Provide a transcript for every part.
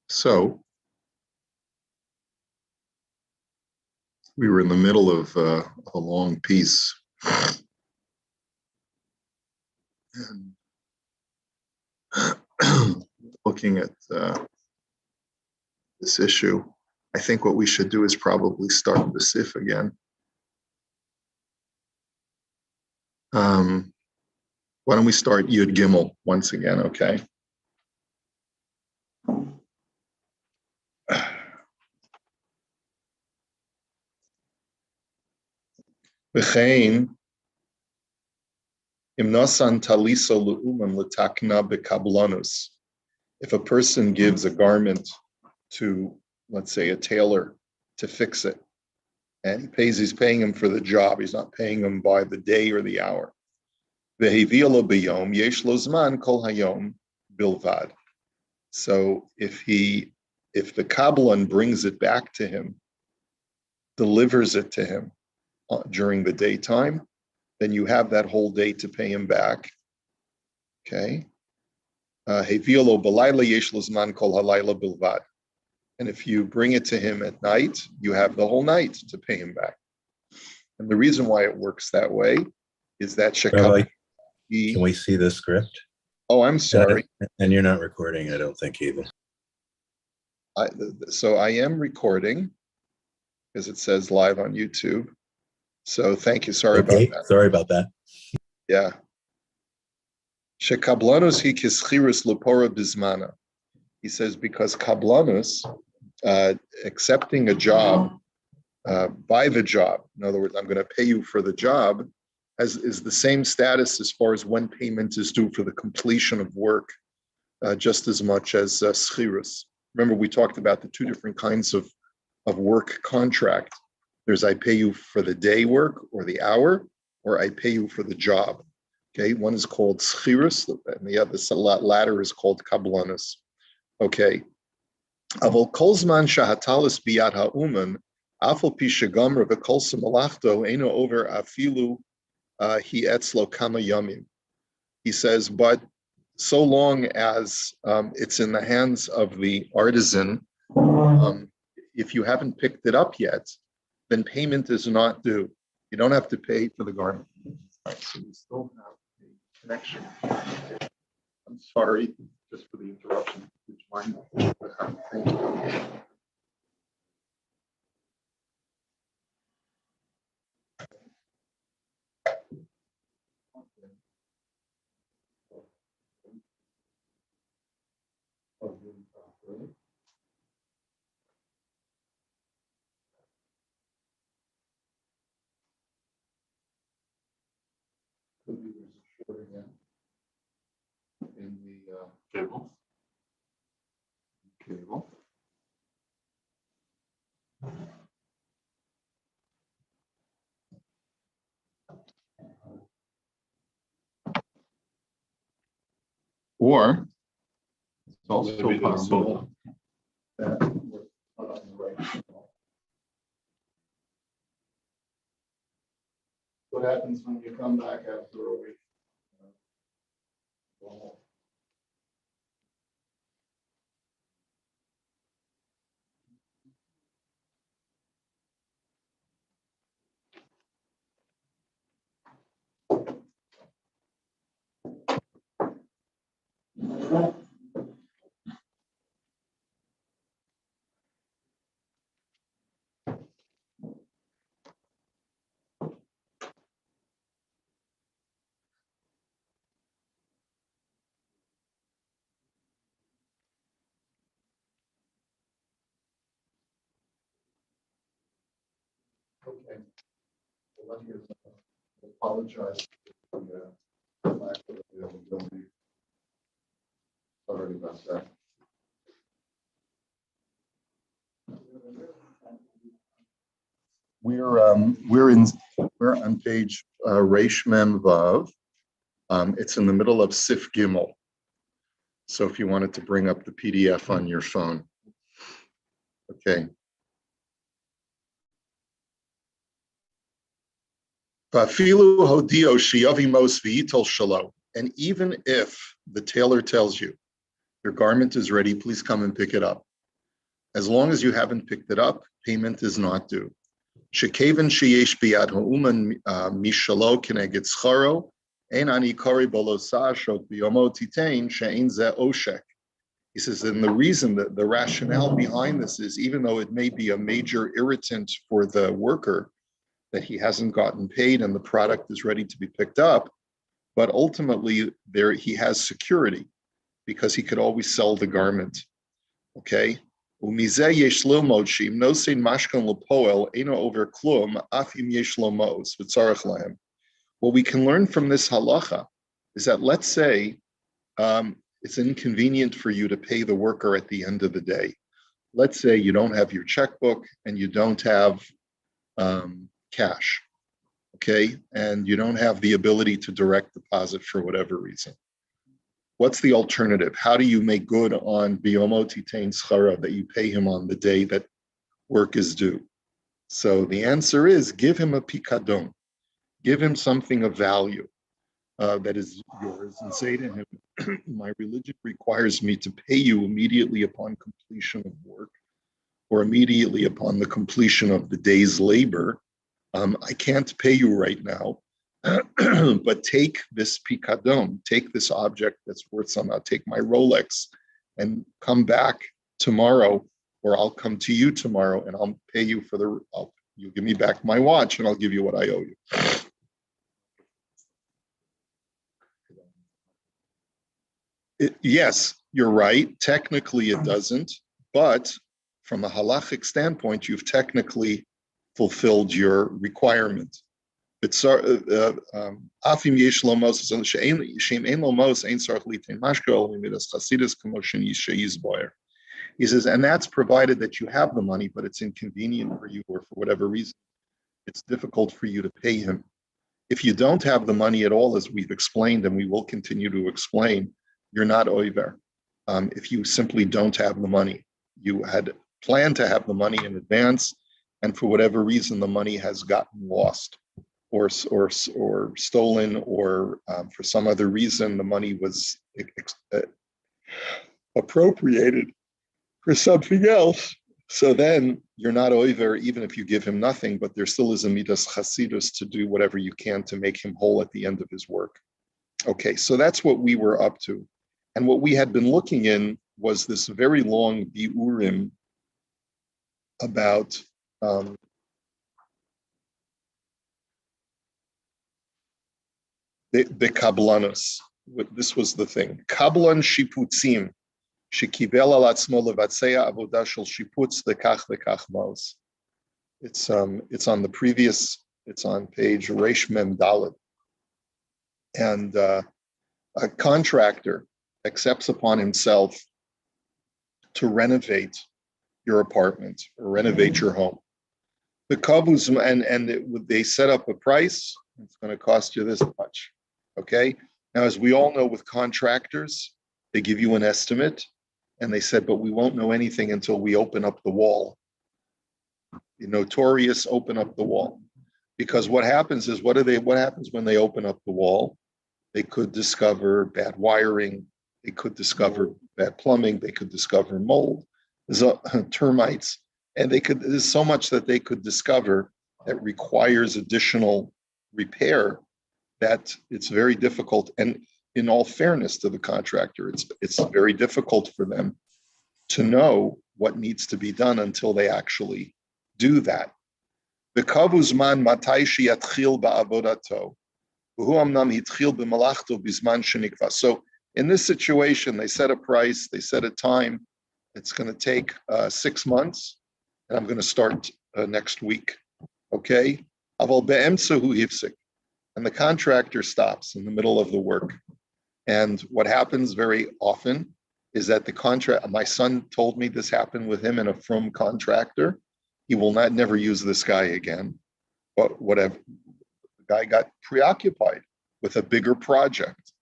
So we were in the middle of a long piece, and looking at this issue. I think what we should do is probably start the Sif again. Why don't we start Yud Gimel once again, okay? V'chein imnasan taliso le'uman l'takna b'kablanus. If a person gives a garment to, let's say, a tailor to fix it, and he's paying him for the job. He's not paying him by the day or the hour. V'hevia b'yom yesh lo zman kol hayom bilvad. So if the kablan brings it back to him, delivers it to him during the daytime, then you have that whole day to pay him back. Okay. Hevia lo b'layla yesh lo zman kol halayla bilvad. And if you bring it to him at night, you have the whole night to pay him back. And the reason why it works that way is that Rabbi, can we see the script? Oh, I'm sorry. And you're not recording, I don't think, either. So I am recording, because it says live on YouTube. So thank you. Sorry about that. Sorry about that. Yeah. Shekablanus hi kischirus lepora bizmana. He says because kablanus, accepting a job by the job, in other words, I'm going to pay you for the job, is the same status as far as when payment is due for the completion of work, just as much as schirus. Remember, we talked about the two different kinds of work contract. There's I pay you for the day work or the hour, or I pay you for the job. Okay, one is called schirus, and the other latter is called kablanus. Okay. Aval kolzman shahatalis biyat ha'uman, afal pi shegamra v'kol semalachto eno over afilu hi etzlo kama yamim. He says, but so long as it's in the hands of the artisan, if you haven't picked it up yet, then payment is not due. You don't have to pay for the garment. Right, so we still have a connection. I'm sorry just for the interruption. Thank you. In the cable. Or it's also possible that we're not on the right channel. What happens when you come back after a week? Okay. Well, let me apologize for the lack of availability. Sorry about that. We're on page Reish Mem Vav. It's in the middle of Sif Gimel. So if you wanted to bring up the PDF on your phone. Okay. And even if the tailor tells you, your garment is ready, please come and pick it up. As long as you haven't picked it up, payment is not due. Shekeven sheyesh biyad ha'uman mishalo keneged scharo, ein ani kori bolo sa'ashok biyomo titain she'ein ze oshek. He says, and the reason that the rationale behind this is, even though it may be a major irritant for the worker that he hasn't gotten paid and the product is ready to be picked up, but ultimately there he has security because he could always sell the garment. Okay. What we can learn from this halacha is that, let's say it's inconvenient for you to pay the worker at the end of the day. Let's say you don't have your checkbook and you don't have cash, okay? And you don't have the ability to direct deposit for whatever reason. What's the alternative? How do you make good on biyomo titain schara, that you pay him on the day that work is due? So the answer is, give him a pikadon. Give him something of value that is yours, and say to him, my religion requires me to pay you immediately upon completion of work or immediately upon the completion of the day's labor. I can't pay you right now, but take this pikadon, take this object that's worth something. Take my Rolex and come back tomorrow, or I'll come to you tomorrow and I'll pay you for you give me back my watch and I'll give you what I owe you. Yes, you're right. Technically, it doesn't. But from a halachic standpoint, you've technically fulfilled your requirement. He says, and that's provided that you have the money, but it's inconvenient for you, or for whatever reason, it's difficult for you to pay him. If you don't have the money at all, as we've explained, and we will continue to explain, you're not oiver. If you simply don't have the money, you had planned to have the money in advance, and for whatever reason, the money has gotten lost, or stolen, or for some other reason, the money was appropriated for something else. So then you're not oiver, even if you give him nothing, but there still is a midas chasidus to do whatever you can to make him whole at the end of his work. Okay, so that's what we were up to. And what we had been looking in was this very long biurim about the kablanus. This was the thing. Kablan shiputzim shekibel al atzmo levatzeya avodah shel shiputz lekach mos. It's on the previous. It's on page Reish Mem Daled. And a contractor accepts upon himself to renovate your apartment or renovate your home. The kavuz, they set up a price. It's going to cost you this much. Okay. Now, as we all know, with contractors, they give you an estimate, and they said, but we won't know anything until we open up the wall. The notorious open up the wall, because what happens is, what happens when they open up the wall? They could discover bad wiring. They could discover bad plumbing. They could discover mold, termites, and there's so much that they could discover that requires additional repair that it's very difficult. And in all fairness to the contractor, it's very difficult for them to know what needs to be done until they actually do that. The kavuzman matai sheyatchil ba'avodato. So in this situation, they set a price, they set a time. It's going to take 6 months, and I'm going to start next week. Okay? And the contractor stops in the middle of the work. And what happens very often is that my son told me this happened with him and a from contractor. He will never use this guy again. But whatever. Guy got preoccupied with a bigger project,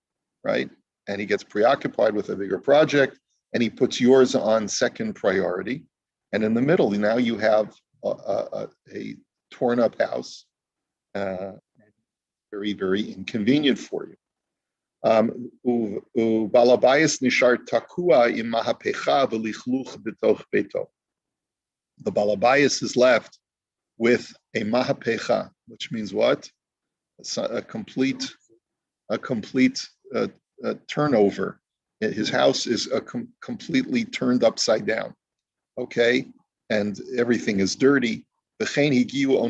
right? And he gets preoccupied with a bigger project, and he puts yours on second priority. And in the middle, now you have a torn up house, very, very inconvenient for you. Balabayas nishar takua im mahapecha v'lichluch b'toch beto. The Balabayas is left with a mahapecha, which means what? A complete turnover. His house is completely turned upside down. Okay, and everything is dirty. And furthermore,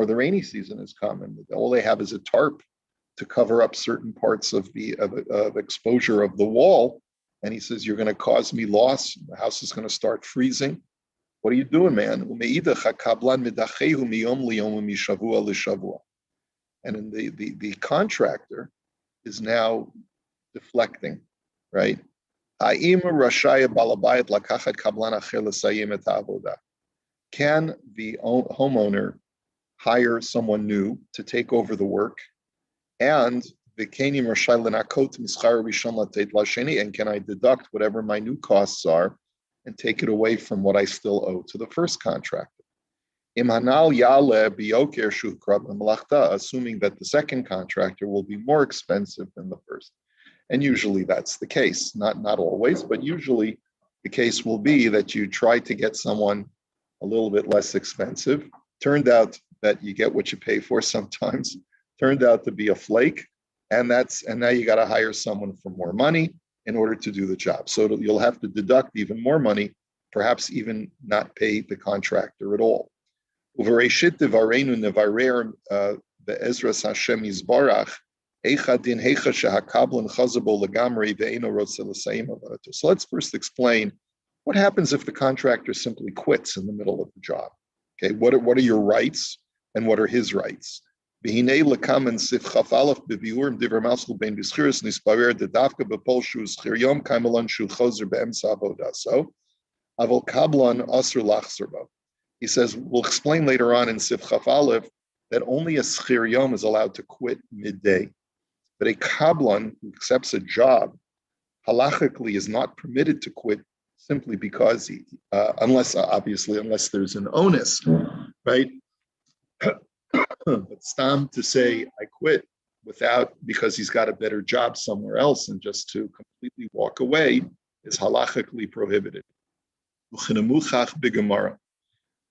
the rainy season is coming. All they have is a tarp to cover up certain parts of the of exposure of the wall. And he says, "You're going to cause me loss. The house is going to start freezing. What are you doing, man?" And in the contractor is now deflecting, right? Can the homeowner hire someone new to take over the work? And can I deduct whatever my new costs are and take it away from what I still owe to the first contractor? Assuming that the second contractor will be more expensive than the first. And usually that's the case, not always, but usually the case will be that you try to get someone a little bit less expensive. Turned out that you get what you pay for sometimes. Turned out to be a flake, and now you got to hire someone for more money in order to do the job. So you'll have to deduct even more money, perhaps even not pay the contractor at all. Uvereshit devarenu nevarer be'ezras Hashem Yisbarach eicha din heicha shehakablan chazabo legamri ve'eno rotze l'sayim avadato. So let's first explain what happens if the contractor simply quits in the middle of the job. Okay, what are your rights and what are his rights? B'hinei lekamen sif chaf aleph bebiurim divrei maschul bein b'schiris nisparer dedavka bepol shu schir yom kaimelon shu chozer be'emsa avodaso aval kablan asur lachzer bo. He says, we'll explain later on in Sif Chaf Aleph that only a schir yom is allowed to quit midday. But a kablan who accepts a job, halachically is not permitted to quit simply because unless there's an onus, right? But stam to say, I quit because he's got a better job somewhere else and just to completely walk away is halachically prohibited.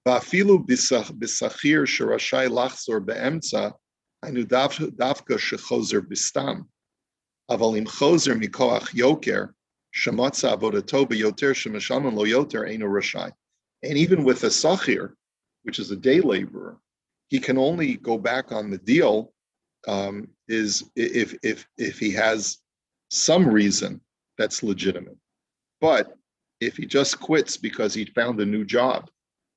Va'afilu b'sachir sherashai lachzor be'emtza, hainu davka shechozer b'stam. Aval im chozer mikoach yoker, shematza avodato beyoter shemashalman lo yoter eino rashai. And even with a sachir, which is a day laborer, he can only go back on the deal is if he has some reason that's legitimate. But if he just quits because he found a new job,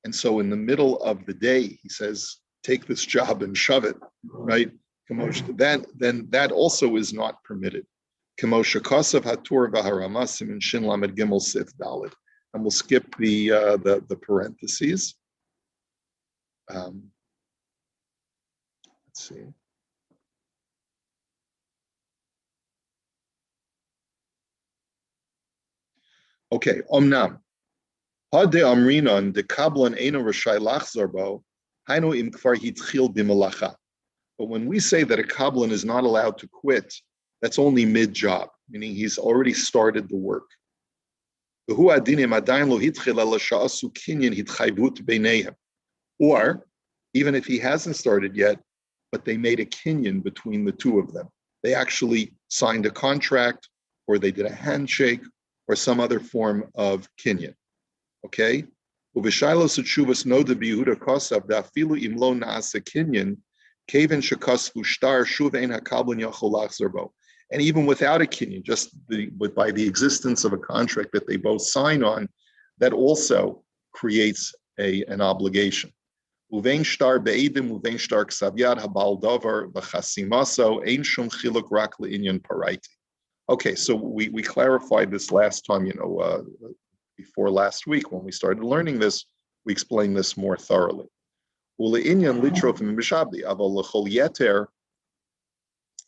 and so in the middle of the day, he says, take this job and shove it, right? Then that also is not permitted. And we'll skip the parentheses. Let's see. Okay, omnam. But when we say that a kablan is not allowed to quit, that's only mid-job, meaning he's already started the work. Or, even if he hasn't started yet, but they made a kinyan between the two of them. They actually signed a contract, or they did a handshake, or some other form of kinyan. Okay? Uvishailos utshuvas noda biyehuda kosav dafilu imlo naasa kinyan kaven shekasvu shtar shuv ein hakablan yachol lachzor bo. And even without a kinyan, by the existence of a contract that they both sign on, that also creates an obligation. Uvein shtar be'edim uvein shtar ksavyad habal davar v'chasimaso ein shum chiluk rak le'inyan paraiti. Okay, so we clarified this last time, before last week when we started learning this, we explained this more thoroughly. Ule'inyan litrof mishabdi aval lechol yeter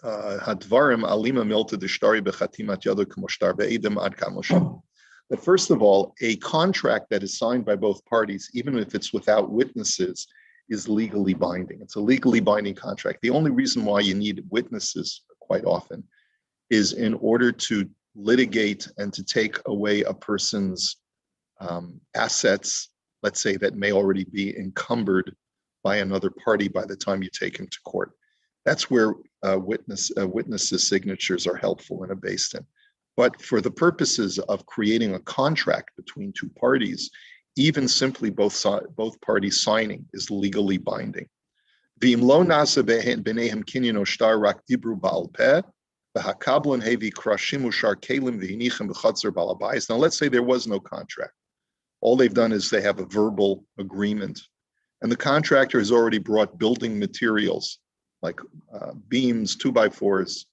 hadvarim alima milta deshtari bechatimat yado k'moshtar be'edim ad kamosham. But first of all, a contract that is signed by both parties, even if it's without witnesses, is legally binding. It's a legally binding contract. The only reason why you need witnesses quite often is in order to litigate and to take away a person's assets, let's say, that may already be encumbered by another party by the time you take him to court. That's where witnesses' signatures are helpful in a beis din. But for the purposes of creating a contract between two parties, even simply both parties signing is legally binding. V'im lo nasa b'neihem kinyan o shtar rak dibru ba'al peh, v'hakablan hevi krashim ushar kelim v'hinichem b'chatzar balabayis. Now let's say there was no contract. All they've done is they have a verbal agreement. And the contractor has already brought building materials like beams, 2x4s,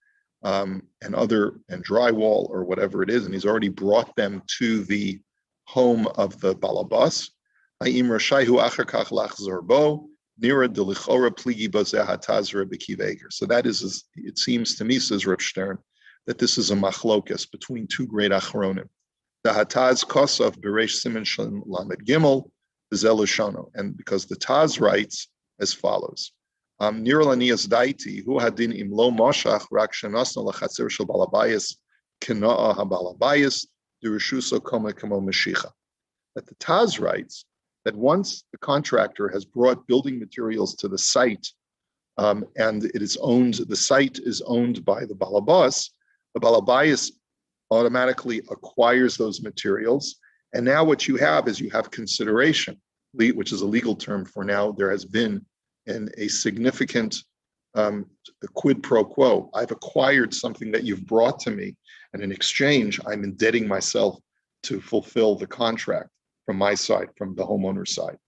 and drywall or whatever it is, and he's already brought them to the home of the balabas. So that is, it seems to me, says Reb Stern, that this is a machlokas between two great achronim. The Hataz Kosov Beresh Siman Shalom Lamed Gimel Zelushano, and because the Taz writes as follows: Niralanias Daiti Hu Hadin Imlo Moshach Rak Shanasna Lachatzer Shel Balabayas Kina'a HaBalabayas Dirushuso Koma Kamo Mashicha. That the Taz writes that once the contractor has brought building materials to the site, and it is owned, the site is owned by the Balabas, the Balabayas automatically acquires those materials. And now what you have is you have consideration, which is a legal term for now. There has been a significant quid pro quo. I've acquired something that you've brought to me, and in exchange, I'm indebting myself to fulfill the contract from my side, from the homeowner's side.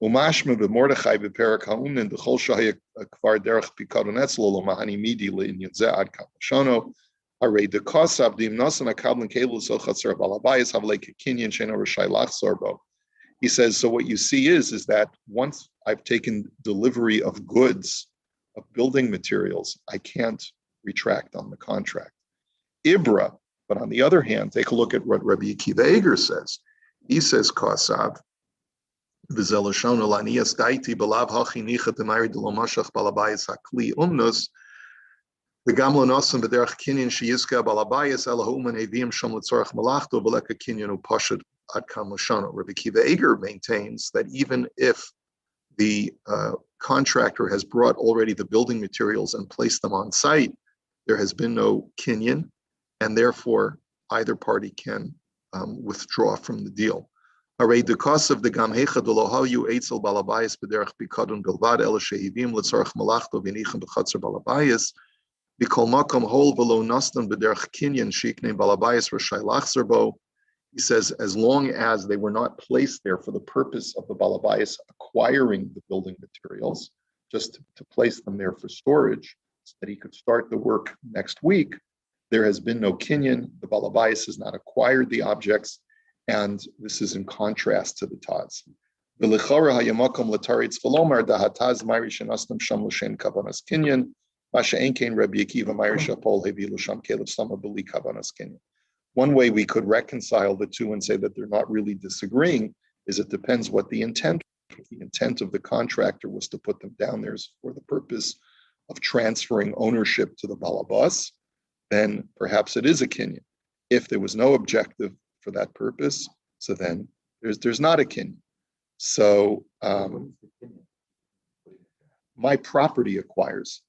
Umashma b'mordechai b'perak ha'unin d'chol shahaya kvar derech pikadon etzlo lo mahani midi le'inyan ze ad kamashono. He says, so what you see is that once I've taken delivery of goods, of building materials, I can't retract on the contract. Ibra, but on the other hand, take a look at what Rabbi Akiva Eger says. He says, Kasav, the gamlo nosim b'derech kinyan sheyiska balabayis elahuman evim shom letzorach malachto v'leka kinyan upashad ad kam l'shano. Rabbi Akiva Eger maintains that even if the contractor has brought already the building materials and placed them on site, there has been no kinyan, and therefore either party can withdraw from the deal. Hooray, the cost of the gam hecha dolohayu eitzel balabayis b'derech bikadun bilvad el sheivim letzorach malachto v'nichem b'chatzar balabayis. He says, as long as they were not placed there for the purpose of the balabayas acquiring the building materials, just to place them there for storage, so that he could start the work next week, there has been no kinyan. The balabayas has not acquired the objects, and this is in contrast to the Taz. One way we could reconcile the two and say that they're not really disagreeing is it depends what the intent. If the intent of the contractor was to put them down there for the purpose of transferring ownership to the balabas, then perhaps it is a kinyan. If there was no objective for that purpose, so then there's not a kinyan. So my property acquires.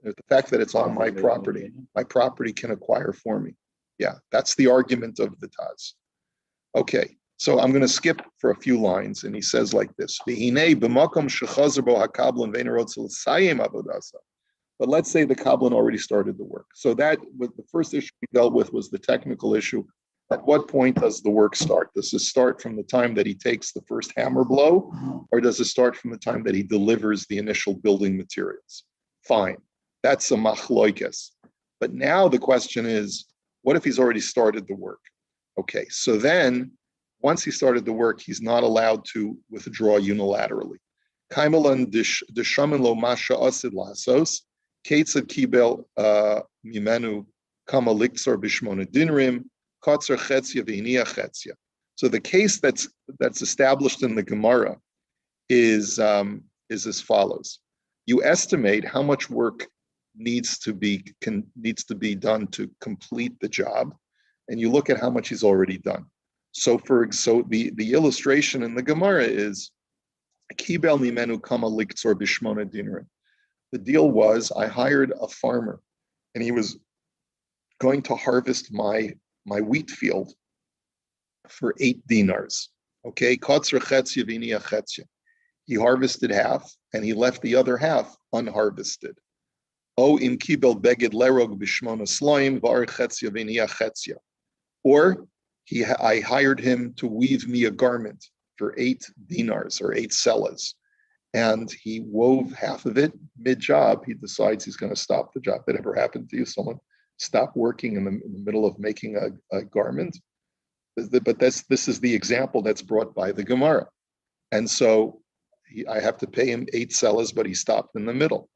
The fact that it's on my property can acquire for me. Yeah, that's the argument of the Taz. Okay, so I'm going to skip for a few lines, and he says like this: But let's say the Kabbalah already started the work. So that the first issue we dealt with was the technical issue. At what point does the work start? Does it start from the time that he takes the first hammer blow, or does it start from the time that he delivers the initial building materials? Fine. That's a machloikes. But now the question is, what if he's already started the work? Okay, so then once he started the work, he's not allowed to withdraw unilaterally. Kaimalan deshamin lo masha asid lasos, ketzad kibel mimenu kama liksor bishmona dinrim, kotzer chetzia v'iniya chetzia. So the case that's established in the Gemara is as follows. You estimate how much work needs to be done to complete the job, and you look at how much he's already done. So the illustration in the Gemara is Kibel mimenu kama liktzor bishmona dinrim. The deal was I hired a farmer, and he was going to harvest my wheat field for 8 dinars. Okay, kotzer chetzia v'iniya chetzia. He harvested half, and he left the other half unharvested. O im kibel beged lerog bishmona sloim var chetzia v'iniya chetzia. Or I hired him to weave me a garment for 8 dinars or 8 sellas. And he wove half of it mid-job. He decides he's going to stop the job. That ever happened to you? Someone stop working in the middle of making a garment? But this is the example that's brought by the Gemara. And so I have to pay him 8 sellas, but he stopped in the middle.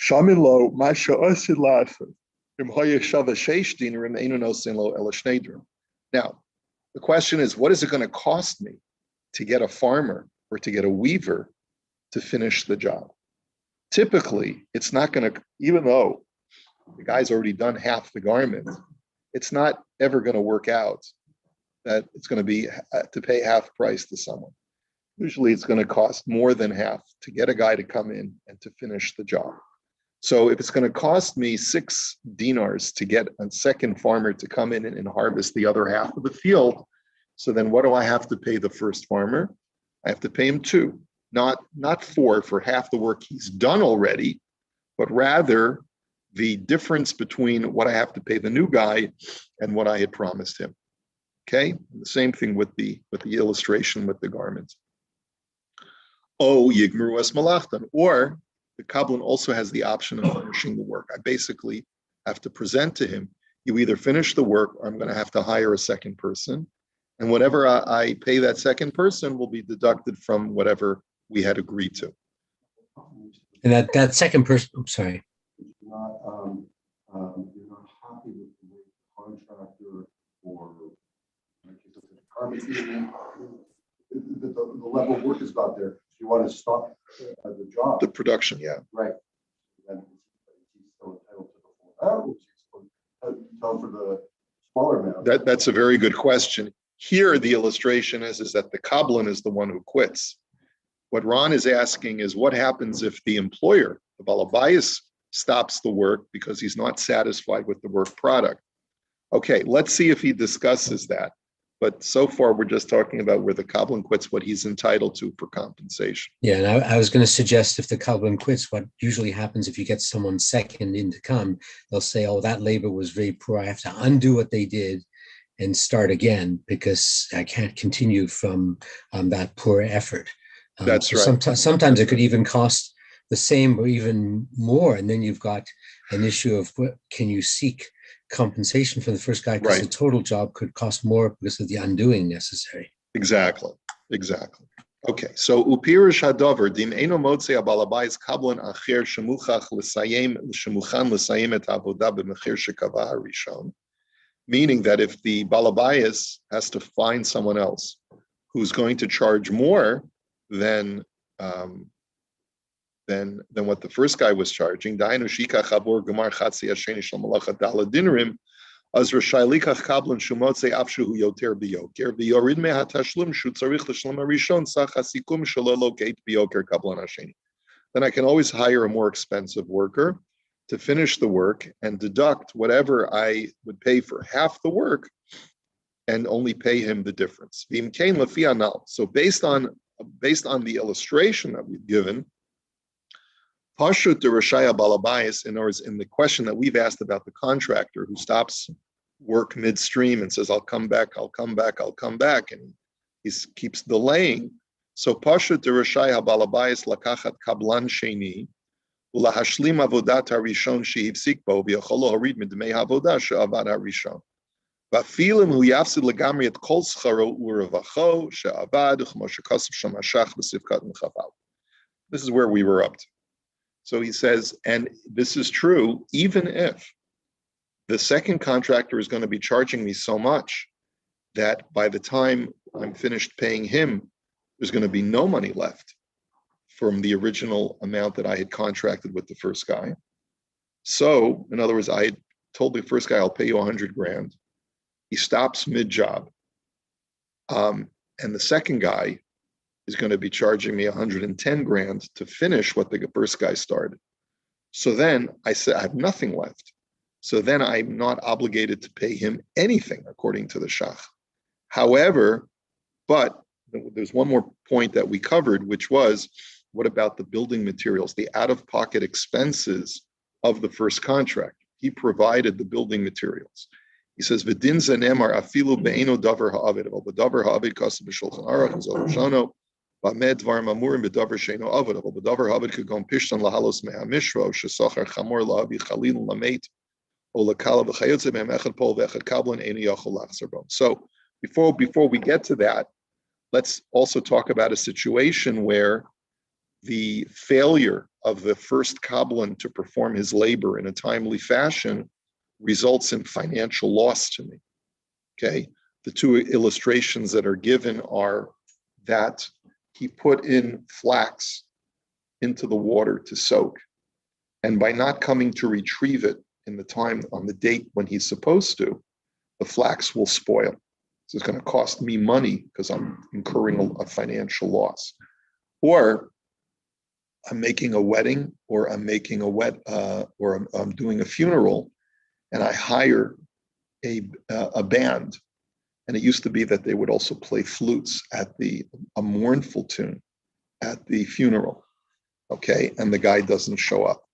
Shamilo Masha Osilasa. Now, the question is, what is it going to cost me to get a farmer or to get a weaver to finish the job? Typically, it's not going to, even though the guy's already done half the garment, it's not ever going to work out that it's going to be to pay half price to someone. Usually it's going to cost more than half to get a guy to come in and to finish the job. So if it's going to cost me 6 dinars to get a second farmer to come in and harvest the other half of the field, so then what do I have to pay the first farmer? I have to pay him 2, not 4 for half the work he's done already, but rather the difference between what I have to pay the new guy and what I had promised him. Okay, the same thing with the illustration with the garment. Oh, yigmeru es malachtan, or the Kabbalah also has the option of finishing the work. I basically have to present to him, you either finish the work or I'm going to have to hire a second person. And whatever I pay that second person will be deducted from whatever we had agreed to. And that second person, I'm sorry. You're not happy with the way the contractor or the level of work is got there. You want to stop the job. The production, yeah. Right. Then he's still entitled to the full amount, entitled for the smaller amount. That's a very good question. Here, the illustration is that the Kabbalah is the one who quits. What Ron is asking is what happens if the employer, the Balabayas, stops the work because he's not satisfied with the work product. Okay, let's see if he discusses that. But so far, we're just talking about where the Kabbalah quits what he's entitled to for compensation. Yeah, and I was going to suggest if the Kabbalah quits, what usually happens if you get someone second in to come, they'll say, oh, that labor was very poor. I have to undo what they did and start again because I can't continue from that poor effort. That's right. Sometimes it could even cost the same or even more. And then you've got an issue of can you seek compensation for the first guy because the total job could cost more because of the undoing necessary. Exactly. Okay, so upirish hadavar dim eno motze abalabais kablan acher shemuchach l'sayem shemuchan l'sayem et avodah b'mechir shekava harishon, meaning that if the balabayas has to find someone else who's going to charge more than what the first guy was charging, dainu shika chabor gemar chatzi hasheni shel malacha dala dinrim, az rashai likach kablan shumotze afshu hu yoter biyoker v'yorid mehatashlum shu tzarich l'shlom harishon sach hasikum shelo lokate biyoker kablan hasheni. Then I can always hire a more expensive worker to finish the work and deduct whatever I would pay for half the work and only pay him the difference. V'imkein lefi anal. So based on the illustration that we've given, Pashut de Rashaya Balabayas, in other words, in the question that we've asked about the contractor who stops work midstream and says, I'll come back, and he keeps delaying. So Pashut de Rashaya Balabayas lakachat kablan sheni, ulahashlim avodat harishon shehipsik bo, v'yacholo harid midmei havodah she'avad harishon. V'afilim hu yafsid legamri et kol scharo u'revacho she'avad u'chmo shekosov shamashach v'sivkat m'chaval. This is where we were up to. So he says, and this is true, even if the second contractor is going to be charging me so much that by the time I'm finished paying him, there's going to be no money left. from the original amount that I had contracted with the first guy. So, in other words, I had told the first guy, I'll pay you 100 grand. He stops mid-job. And the second guy is going to be charging me 110 grand to finish what the first guy started. So then I said, I have nothing left. So then I'm not obligated to pay him anything according to the Shach. However, but there's one more point that we covered, which was, what about the building materials, the out-of-pocket expenses of the first contract? He provided the building materials. He says, "V'din zanemar afilu be'eno davar ha'avid, but davar ha'avid kasu b'shulchan aruch v'zol shano, b'med dvar mamurim b'davar sheino avid, but davar ha'avid kagon pishtan lahalos me'hamishra, o shesachar chamor la'avi chalil lameit, o lakala v'chayotze be'em echad pol v'echad kablan eni yachol lachzar bom." So before we get to that, let's also talk about a situation where the failure of the first Kabbalan to perform his labor in a timely fashion results in financial loss to me. Okay, the two illustrations that are given are that he put in flax into the water to soak, and by not coming to retrieve it in the time on the date when he's supposed to, the flax will spoil. So it's going to cost me money because I'm incurring a financial loss. Or I'm making a wedding, or I'm making I'm doing a funeral, and I hire a band. And it used to be that they would also play flutes at a mournful tune at the funeral. Okay, and the guy doesn't show up.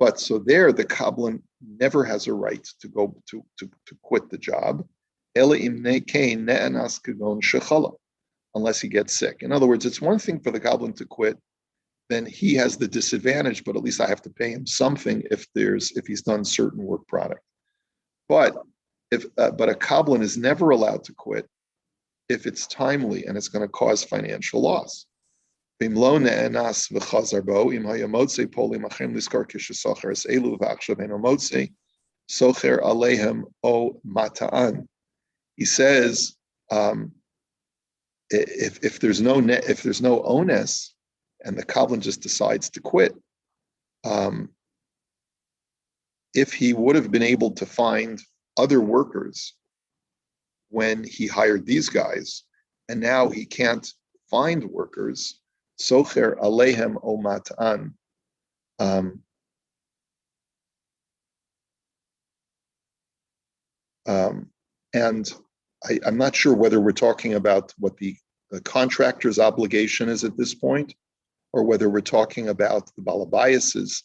But so there, the Kabbalan never has a right to go to quit the job, unless he gets sick. In other words, it's one thing for the Kabbalan to quit. Then he has the disadvantage, but at least I have to pay him something if he's done certain work product. But a Kabbalan is never allowed to quit if it's timely and it's going to cause financial loss. He says, if there's no onus, and the Kabbalan just decides to quit, if he would have been able to find other workers when he hired these guys, and now he can't find workers, socher alehem o mat'an. And I'm not sure whether we're talking about what the contractor's obligation is at this point, or whether we're talking about the Balabayas's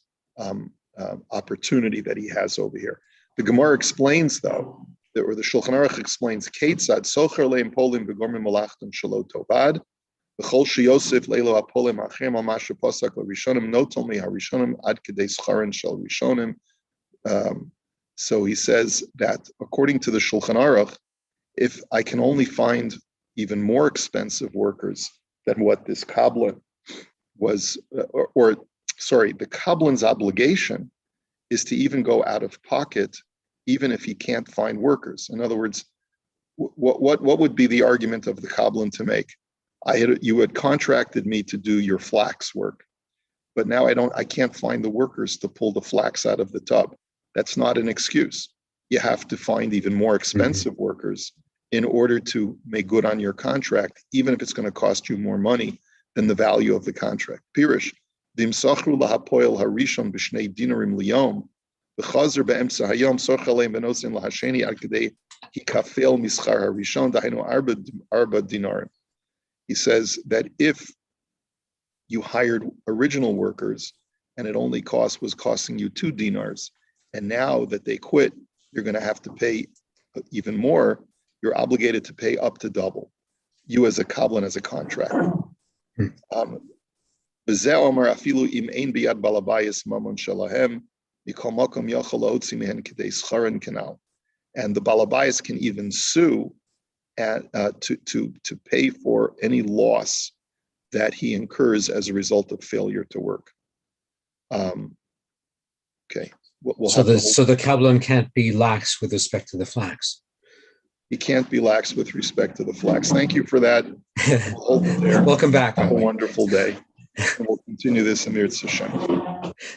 opportunity that he has over here. The Gemara explains, though, or the Shulchan Aruch explains, Keitzad socher leim polim v'gormim malachtim shelo tovad, v'chol sheyosef leilo apolim achem al masha posak l'rishonim notol mi harishonim ad kedei scharin shel rishonim. So he says that according to the Shulchan Aruch, if I can only find even more expensive workers than what this Kabbalan was, the Kabbalan's obligation is to even go out of pocket, even if he can't find workers. In other words, what would be the argument of the Kabbalan to make? You had contracted me to do your flax work, but now I can't find the workers to pull the flax out of the tub. That's not an excuse. You have to find even more expensive workers in order to make good on your contract, even if it's going to cost you more money than the value of the contract. Pirish, dimsachru lahapoel harishon b'shnei dinarim liyom, v'chazer be'emtza hayom sochaleim benosin lahasheni ad kedei hikafel mischar harishon dahainu arba dinarim. He says that if you hired original workers and it only was costing you 2 dinars, and now that they quit, you're going to have to pay even more. You're obligated to pay up to double. You as a Kabbalan, as a contractor. And the Balabayas can even sue to pay for any loss that he incurs as a result of failure to work. Okay. So the Kabbalan can't be lax with respect to the flax. He can't be lax with respect to the flax. Thank you for that. We'll hold it there. Welcome back. Have a wonderful day. And we'll continue this in Mirz Hashem.